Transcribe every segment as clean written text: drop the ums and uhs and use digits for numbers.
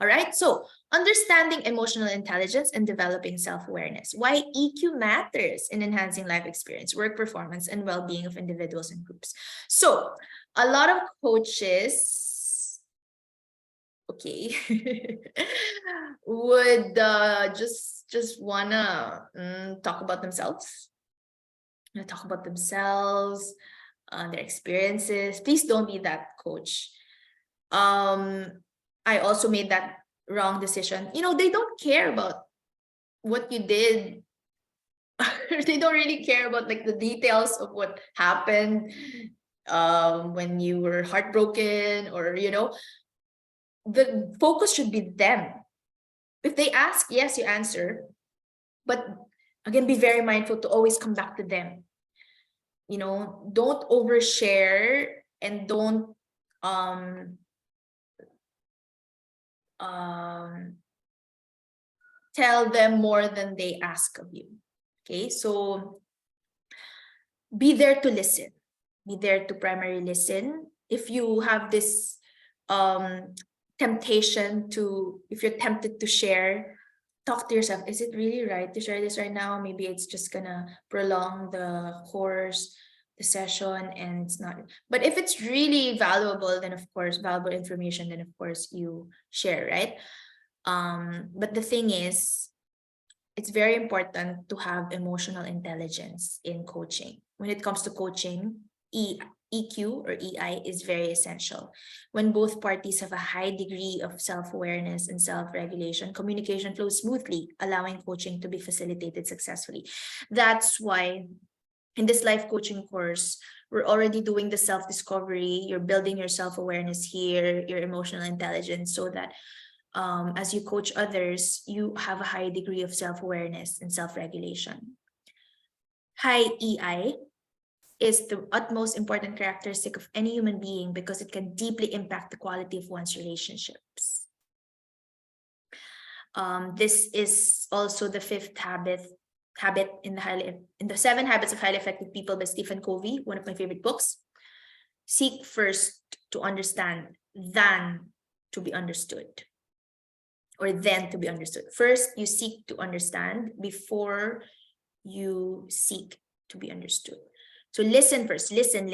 All right, so understanding emotional intelligence and developing self-awareness. Why EQ matters in enhancing life experience, work performance, and well-being of individuals and groups. So a lot of coaches, okay, would just wanna talk about themselves. Talk about themselves, their experiences. Please don't be that coach. I also made that wrong decision. You know, they don't care about what you did. They don't really care about like the details of what happened when you were heartbroken, or you know, the focus should be them. If they ask, yes, you answer, but again, be very mindful to always come back to them. You know, don't overshare, and don't tell them more than they ask of you. Okay, so be there to listen. Be there to primarily listen. If you have this temptation to, if you're tempted to share, talk to yourself, is it really right to share this right now? Maybe it's just gonna prolong the course, the session, and it's not. But if it's really valuable, then of course, valuable information, then of course you share, right? But the thing is, it's very important to have emotional intelligence in coaching. When it comes to coaching, EQ or EI is very essential. When both parties have a high degree of self-awareness and self-regulation, communication flows smoothly, allowing coaching to be facilitated successfully. That's why in this life coaching course, we're already doing the self-discovery. You're building your self-awareness here, your emotional intelligence, so that as you coach others, you have a high degree of self-awareness and self-regulation. High EI is the utmost important characteristic of any human being because it can deeply impact the quality of one's relationships. This is also the fifth habit in the 7 Habits of Highly Effective People by Stephen Covey, one of my favorite books. Seek first to understand than to be understood, or then to be understood. First, you seek to understand before you seek to be understood. So listen first, listen.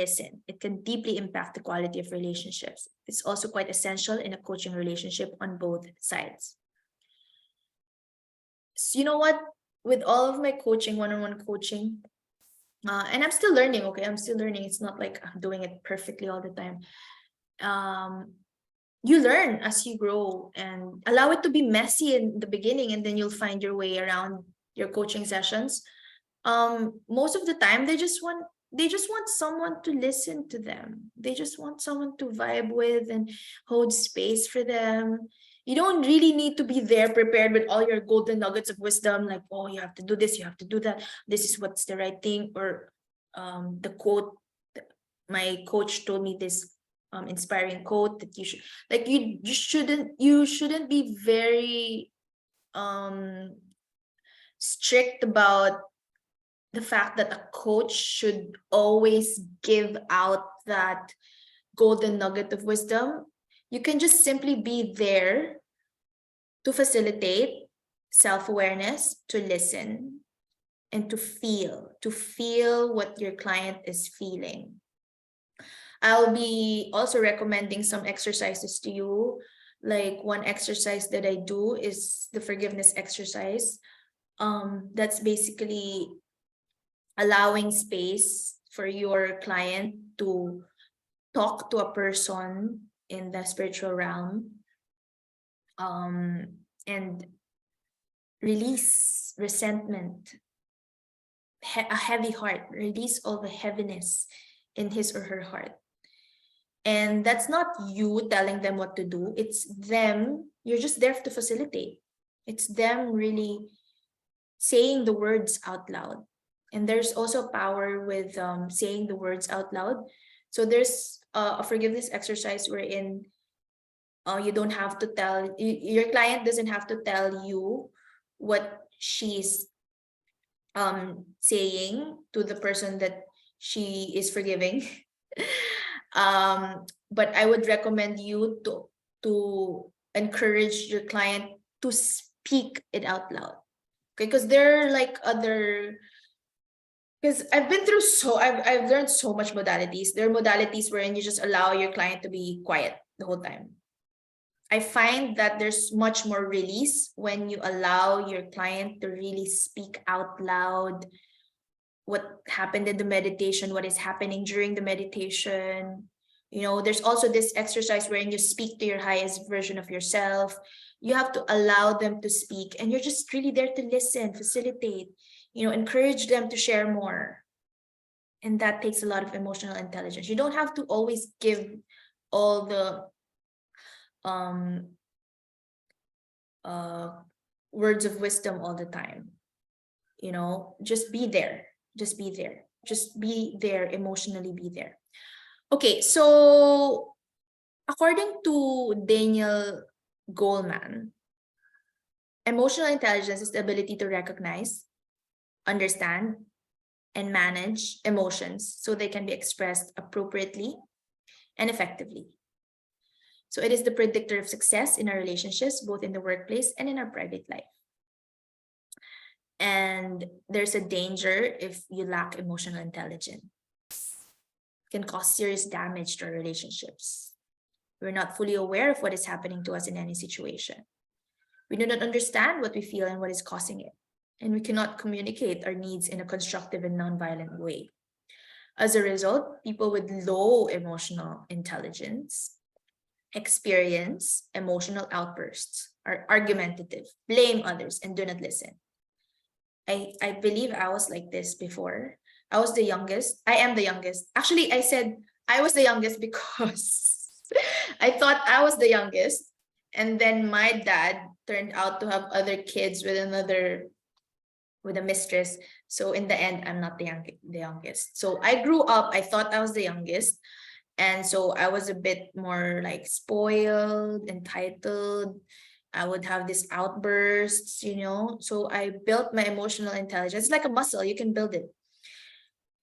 It can deeply impact the quality of relationships. It's also quite essential in a coaching relationship on both sides. So you know what? With all of my coaching, one-on-one coaching, and I'm still learning, okay? I'm still learning. It's not like I'm doing it perfectly all the time. You learn as you grow, and allow it to be messy in the beginning, and then you'll find your way around your coaching sessions. Most of the time they just want someone to listen to them. They just want someone to vibe with and hold space for them. You don't really need to be there prepared with all your golden nuggets of wisdom, like, oh, you have to do this, you have to do that, this is what's the right thing, or the quote, my coach told me this inspiring quote that you should, like, you shouldn't be very strict about the fact that a coach should always give out that golden nugget of wisdom. You can just simply be there to facilitate self-awareness, to listen, and to feel what your client is feeling. I'll be also recommending some exercises to you. Like, one exercise that I do is the forgiveness exercise. That's basically allowing space for your client to talk to a person in the spiritual realm, and release resentment, a heavy heart, release all the heaviness in his or her heart. And that's not you telling them what to do, it's them. You're just there to facilitate. It's them really saying the words out loud. And there's also power with saying the words out loud. So there's a forgiveness exercise wherein you don't have to tell, your client doesn't have to tell you what she's saying to the person that she is forgiving. But I would recommend you to encourage your client to speak it out loud. Okay, because there are like other, because I've been through I've learned so much modalities. There are modalities wherein you just allow your client to be quiet the whole time. I find that there's much more release when you allow your client to really speak out loud what happened in the meditation, what is happening during the meditation. You know, there's also this exercise wherein you speak to your highest version of yourself. You have to allow them to speak, and you're just really there to listen, facilitate, encourage them to share more. And that takes a lot of emotional intelligence. You don't have to always give all the words of wisdom all the time. Just be there. Just be there. Just be there, emotionally be there. Okay, so according to Daniel Goleman, emotional intelligence is the ability to recognize, understand, and manage emotions so they can be expressed appropriately and effectively. So it is the predictor of success in our relationships, both in the workplace and in our private life. And there's a danger if you lack emotional intelligence. It can cause serious damage to our relationships. We're not fully aware of what is happening to us in any situation. We do not understand what we feel and what is causing it. And we cannot communicate our needs in a constructive and nonviolent way. As a result, people with low emotional intelligence experience emotional outbursts, are argumentative, blame others, and do not listen. I believe I was like this before. I was the youngest. I am the youngest. Actually, I said I was the youngest because I thought I was the youngest. And then my dad turned out to have other kids with a mistress. So in the end, I'm not the youngest. So I grew up, I thought I was the youngest. And so I was a bit more like spoiled, entitled. I would have these outbursts, So I built my emotional intelligence. It's like a muscle, you can build it.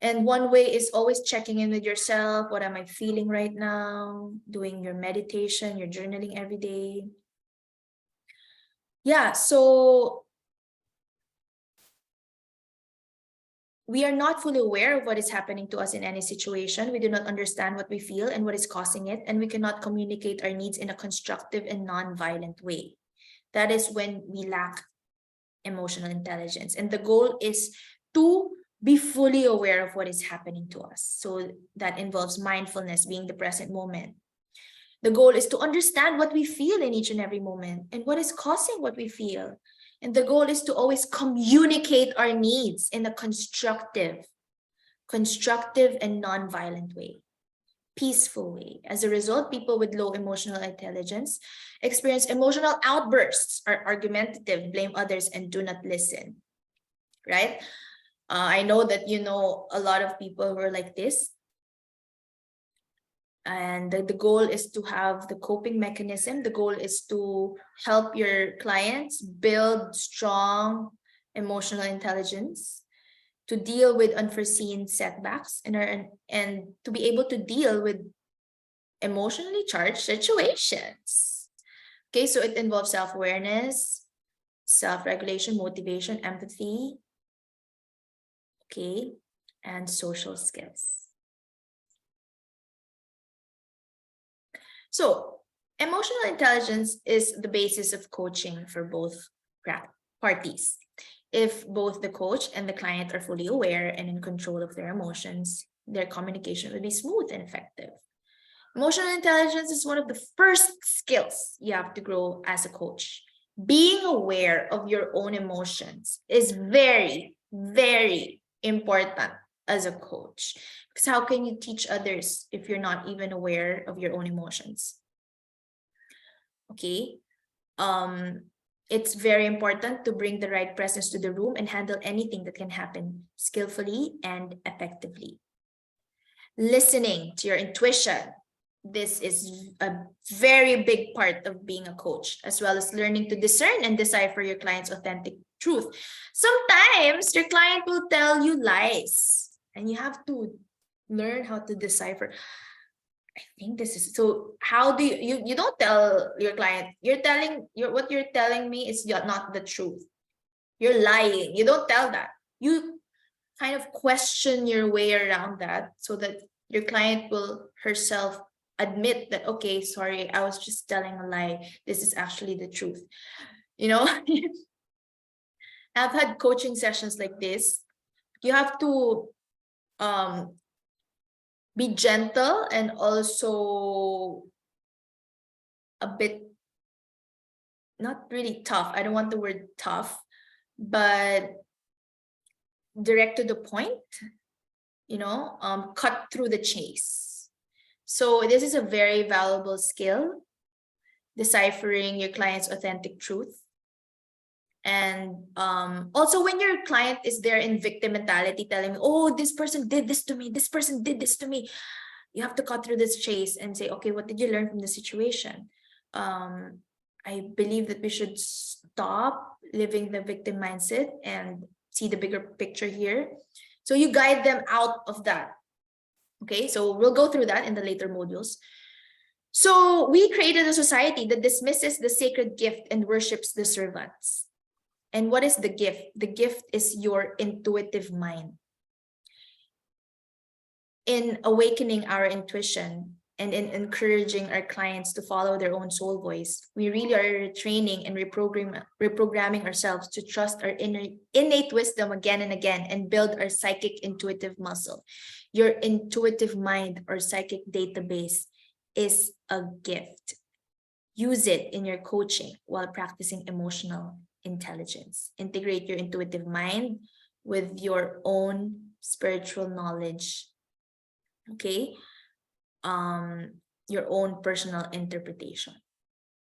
And one way is always checking in with yourself. What am I feeling right now? Doing your meditation, your journaling every day. Yeah, so we are not fully aware of what is happening to us in any situation. We do not understand what we feel and what is causing it, and we cannot communicate our needs in a constructive and non-violent way. That is when we lack emotional intelligence. And the goal is to be fully aware of what is happening to us. So that involves mindfulness, being the present moment. The goal is to understand what we feel in each and every moment and what is causing what we feel. And the goal is to always communicate our needs in a constructive and non-violent way, peaceful way. As a result, people with low emotional intelligence experience emotional outbursts, are argumentative, blame others, and do not listen, right? I know that a lot of people who are like this. And the goal is to have the coping mechanism. The goal is to help your clients build strong emotional intelligence, to deal with unforeseen setbacks, and to be able to deal with emotionally charged situations. Okay, so it involves self-awareness, self-regulation, motivation, empathy, okay, and social skills. So emotional intelligence is the basis of coaching for both parties. If both the coach and the client are fully aware and in control of their emotions, their communication will be smooth and effective. Emotional intelligence is one of the first skills you have to grow as a coach. Being aware of your own emotions is very, very important as a coach. Because how can you teach others if you're not even aware of your own emotions? Okay. It's very important to bring the right presence to the room and handle anything that can happen skillfully and effectively. Listening to your intuition. This is a very big part of being a coach, as well as learning to discern and decipher your client's authentic truth. Sometimes your client will tell you lies, and you have to learn how to decipher. I think this is so. How do you don't tell your client, what you're telling me is not the truth. You're lying. You don't tell that. You kind of question your way around that so that your client will herself admit that, okay, sorry, I was just telling a lie. This is actually the truth. You know, I've had coaching sessions like this. You have to be gentle and also a bit, not really tough. I don't want the word tough, but direct to the point, cut through the chase. So this is a very valuable skill, deciphering your client's authentic truth. And also when your client is there in victim mentality, telling me, oh, this person did this to me, this person did this to me, you have to cut through this chase and say, okay, what did you learn from the situation? I believe that we should stop living the victim mindset and see the bigger picture here. So you guide them out of that. Okay, so we'll go through that in the later modules. So we created a society that dismisses the sacred gift and worships the servants. And what is the gift? The gift is your intuitive mind. In awakening our intuition and in encouraging our clients to follow their own soul voice, we really are training and reprogramming ourselves to trust our innate wisdom again and again and build our psychic intuitive muscle. Your intuitive mind or psychic database is a gift. Use it in your coaching while practicing emotional intelligence. Integrate your intuitive mind with your own spiritual knowledge. Okay, your own personal interpretation.